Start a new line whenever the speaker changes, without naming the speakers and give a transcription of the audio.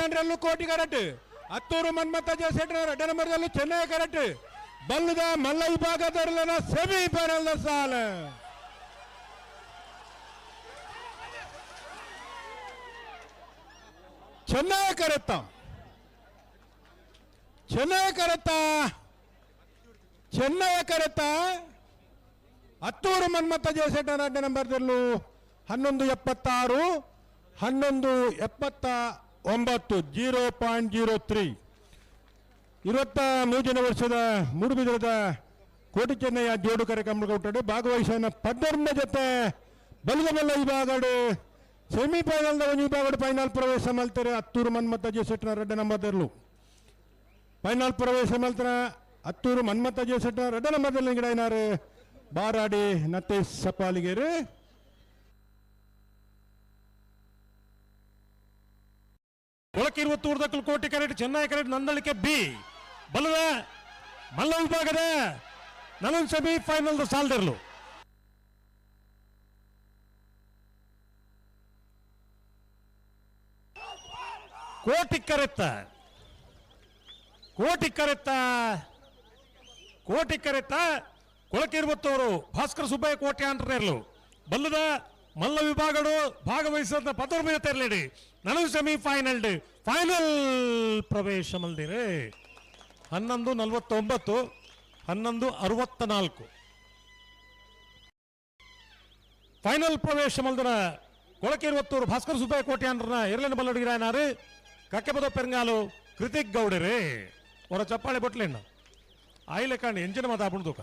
ಅಂಡ್ರಲ್ಲೂ ಕೋಟಿ correct Hattur Manmatha ಜಯಶೆಟ್ಟರ್ 2 ನಂಬರ್ದಲ್ಲೂ Chennai correct ಬಲ್ಲದ ಮಲ್ಲ ವಿಭಾಗದಲ್ಲಿನ semifinal ಸಾಲ ಚೆನ್ನೈ ಕರೆತ್ತ ಹತ್ತೂರು ಮನ್ಮಥ ಜಯಶೆಟ್ಟರ್ 2 ನಂಬರ್ದಲ್ಲೂ 1176 1179 0.03 23 ವರ್ಷದ ಮೂಡುಬಿದಿರದ ಕೋಟಿ ಚೆನ್ನಯ್ಯ ಜೋಡು ಕಾರ್ಯಕ್ರಮ ಕೊಟ್ಟರು ಭಾಗವಹಿಸಿದ 14 ಜೊತೆ ಬಲಗಮಲ್ಲ ವಿಭಾಗಡು ಸೆಮಿಫೈನಲ್ ವಿಭಾಗಡು ಫೈನಲ್ ಪ್ರವೇಶ ಮಲ್ತಾರೆ ಹತ್ತೂರು ಮನ್ಮಥ ಜಯಶೆಟ್ಟರ್ 2 ನಂಬರ್ದಲ್ಲೂ ಫೈನಲ್ ಪ್ರವೇಶ ಮಲ್ತರ ಹತ್ತೂರು ಮನ್ಮಥ ಜಯಶೆಟ್ಟರ್ 2 ನಂಬರ್ದಲ್ಲಿ ಗಿಡನಾರು ಬಾರಾಡಿ ನತ್ತೆ ಸಪಾಲಿಗೆರು
ಒಳಕ್ಕೆ 20 ಕೋಟಿ correct Chennai correct Nandalike B ಬಲದ ಮಲ್ಲ ವಿಭಾಗದ ನಲನ್ ಸೆಮಿಫೈನಲ್ ಸಾಲ್ದಿರ್ಲು ಕೋಟಿ ಕರೆತ್ತ ಕೊಳಕೆ 20 ಭಾಸ್ಕರ್ ಸುಬ್ಬಯ್ಯ ಕೋಟೆ ಅಂಟರ್ಲು ಬಲ್ಲದ ಮಲ್ಲ ವಿಭಾಗಗಳು ಭಾಗವಹಿಸಿದ 14 ತೆರಳಿಡಿ ನಲವು ಸೆಮಿಫೈನಲ್ ಫೈನಲ್ ಪ್ರವೇಶ ಮಲ್ದಿರೆ 11:49 11:64 ಫೈನಲ್ ಪ್ರವೇಶ ಮಲ್ದರ ಕೊಳಕೆ 20 ಭಾಸ್ಕರ್ ಸುಬ್ಬಯ್ಯ ಕೋಟೆ ಅಂಟರ್ನ ಎರಲಿನ ಬಲ್ಲಡಿಗಿರಾಯನಾರು ಕಕ್ಕೆಪದ ಪೆರಂಗಾಲು ಕೃತಿಕ್ ಗೌಡರೇ ಅವರ ಚಪ್ಪಾಳೆ ಬಟ್ಲೆಣ್ಣ ಆಯ್ಲೆ ಕಾಣಿ ಎಂಜಿನ ಮಾತಾಡ್ದು